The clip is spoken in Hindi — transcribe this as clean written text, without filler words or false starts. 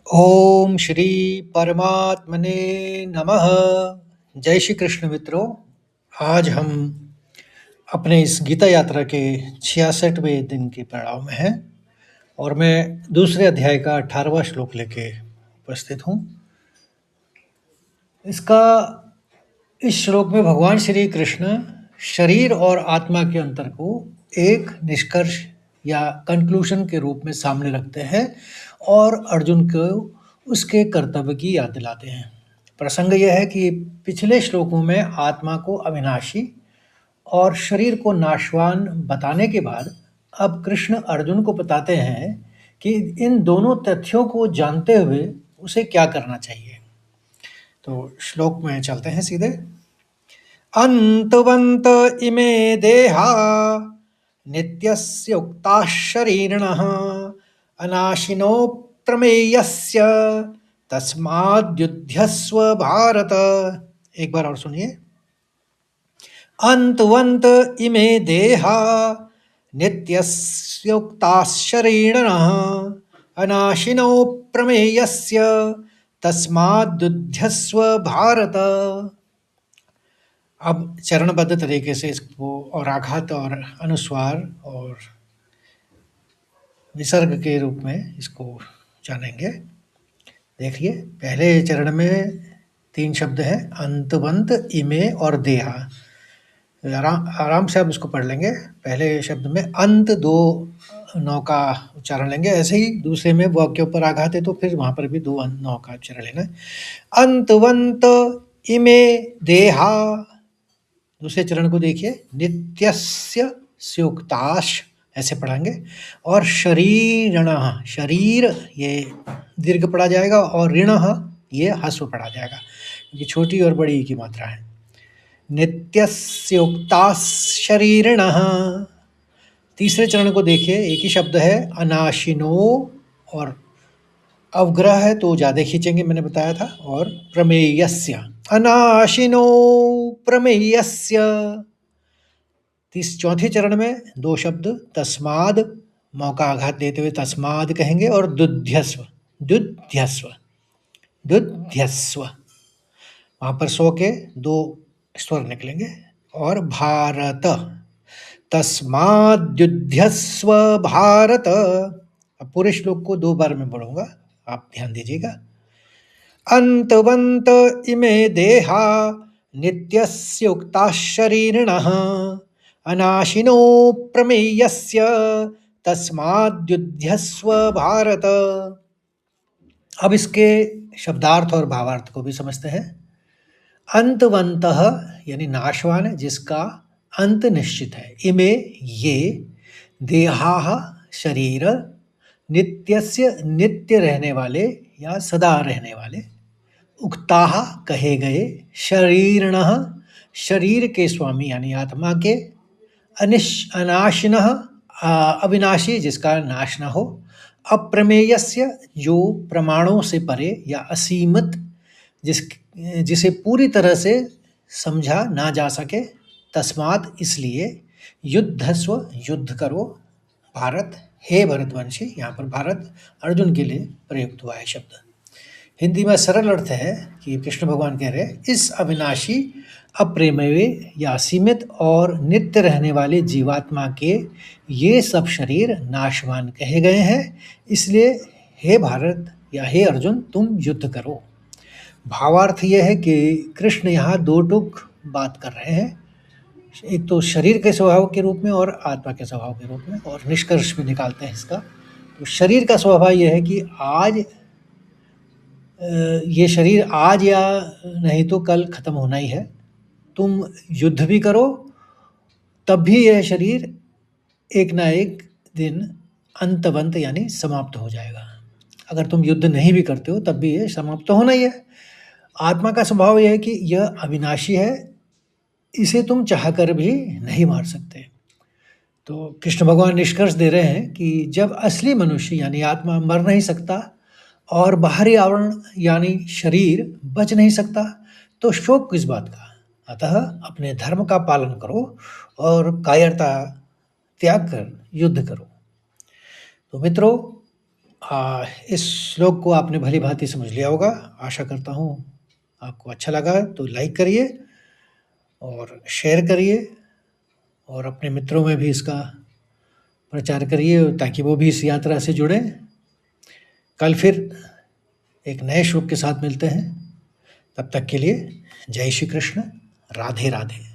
ओम श्री परमात्मने नमः। जय श्री कृष्ण मित्रों। आज हम अपने इस गीता यात्रा के 66वें दिन के पड़ाव में हैं और मैं दूसरे अध्याय का 18वां श्लोक लेके उपस्थित हूँ। इसका इस श्लोक में भगवान श्री कृष्ण शरीर और आत्मा के अंतर को एक निष्कर्ष या कंक्लूजन के रूप में सामने रखते हैं और अर्जुन को उसके कर्तव्य की याद दिलाते हैं। प्रसंग यह है कि पिछले श्लोकों में आत्मा को अविनाशी और शरीर को नाशवान बताने के बाद अब कृष्ण अर्जुन को बताते हैं कि इन दोनों तथ्यों को जानते हुए उसे क्या करना चाहिए। तो श्लोक में चलते हैं सीधे। अन्तवन्त इमे देहा नित्यस्य उक्ताः शरीरिणः अनाशिनो प्रमेयस्य तस्माद्युध्यस्व भारत। एक बार और सुनिए। अन्तवन्त इमे देहा नित्यस्य उक्ताः शरीरिणः अनाशिनो प्रमेयस्य तस्माद्युध्यस्व भारत। अब चरणबद्ध तरीके से इसको और आघात और अनुस्वार और विसर्ग के रूप में इसको जानेंगे। देखिए, पहले चरण में 3 शब्द हैं, अंतवंत, इमे और देहा। आराम से आप इसको पढ़ लेंगे। पहले शब्द में अंत 2 नौ का उच्चारण लेंगे, ऐसे ही दूसरे में व के ऊपर आघात है तो फिर वहाँ पर भी 2 नौ का उच्चारण लेना है। अंतवंत इमे देहा। दूसरे चरण को देखिए, नित्यस्य स्योक्ताश ऐसे पढ़ेंगे और शरीरणः, शरीर ये दीर्घ पढ़ा जाएगा और ऋणः ये ह्रस्व पढ़ा जाएगा। ये छोटी और बड़ी की मात्रा है। नित्यस्योक्ताः शरीरिणः। तीसरे चरण को देखिए, एक ही शब्द है, अनाशिनो और अवग्रह है तो ज़्यादा खींचेंगे, मैंने बताया था। और प्रमेयस्य, अनाशिनो प्रमेयस्य। चौथे चरण में 2 शब्द, तस्माद, मौका आघात देते हुए तस्माद कहेंगे, और दुध्यस्व, दुध्यस्व, दुध्यस्व, वहाँ पर 100 के 2 स्वर निकलेंगे। और भारत, तस्माद्युध्यस्व भारत। अब पूरे श्लोक को 2 बार में पढ़ूंगा, आप ध्यान दीजिएगा। अंतवंत इमे देहा नित्यस्य उक्ताः शरीरिणः अनाशिनो प्रमेयस्य तस्माद्युध्यस्व भारत। अब इसके शब्दार्थ और भावार्थ को भी समझते हैं। अंतवंतः यानी नाशवान है, जिसका अंत निश्चित है। इमे ये, देहाः शरीर, नित्यस्य नित्य रहने वाले या सदा रहने वाले, उक्ताः कहे गए, शरीरिणः शरीर के स्वामी यानी आत्मा के, अनाशिनः अविनाशी जिसका नाश न हो, अप्रमेयस्य जो प्रमाणों से परे या असीमित जिसे पूरी तरह से समझा ना जा सके, तस्मात् इसलिए, युद्धस्व युद्ध करो, भारत हे भरतवंशी। यहाँ पर भारत अर्जुन के लिए प्रयुक्त हुआ है शब्द। हिंदी में सरल अर्थ है कि कृष्ण भगवान कह रहे हैं, इस अविनाशी, अप्रेमेय या सीमित और नित्य रहने वाले जीवात्मा के ये सब शरीर नाशवान कहे गए हैं, इसलिए हे भारत या हे अर्जुन तुम युद्ध करो। भावार्थ यह है कि कृष्ण यहाँ 2 टुक बात कर रहे हैं, एक तो शरीर के स्वभाव के रूप में और आत्मा के स्वभाव के रूप में, और निष्कर्ष भी निकालते हैं इसका। तो शरीर का स्वभाव यह है कि आज ये शरीर आज या नहीं तो कल खत्म होना ही है। तुम युद्ध भी करो तब भी यह शरीर एक ना एक दिन अंतवंत यानी समाप्त हो जाएगा। अगर तुम युद्ध नहीं भी करते हो तब भी ये समाप्त होना ही है। आत्मा का स्वभाव यह है कि यह अविनाशी है, इसे तुम चाहकर भी नहीं मार सकते। तो कृष्ण भगवान निष्कर्ष दे रहे हैं कि जब असली मनुष्य यानी आत्मा मर नहीं सकता और बाहरी आवरण यानी शरीर बच नहीं सकता, तो शोक किस बात का। अतः अपने धर्म का पालन करो और कायरता त्याग कर युद्ध करो। तो मित्रों, इस श्लोक को आपने भली-भाँति समझ लिया होगा। आशा करता हूँ आपको अच्छा लगा तो लाइक करिए और शेयर करिए और अपने मित्रों में भी इसका प्रचार करिए ताकि वो भी इस यात्रा से जुड़ें। कल फिर एक नए श्लोक के साथ मिलते हैं। तब तक के लिए जय श्री कृष्ण, राधे राधे।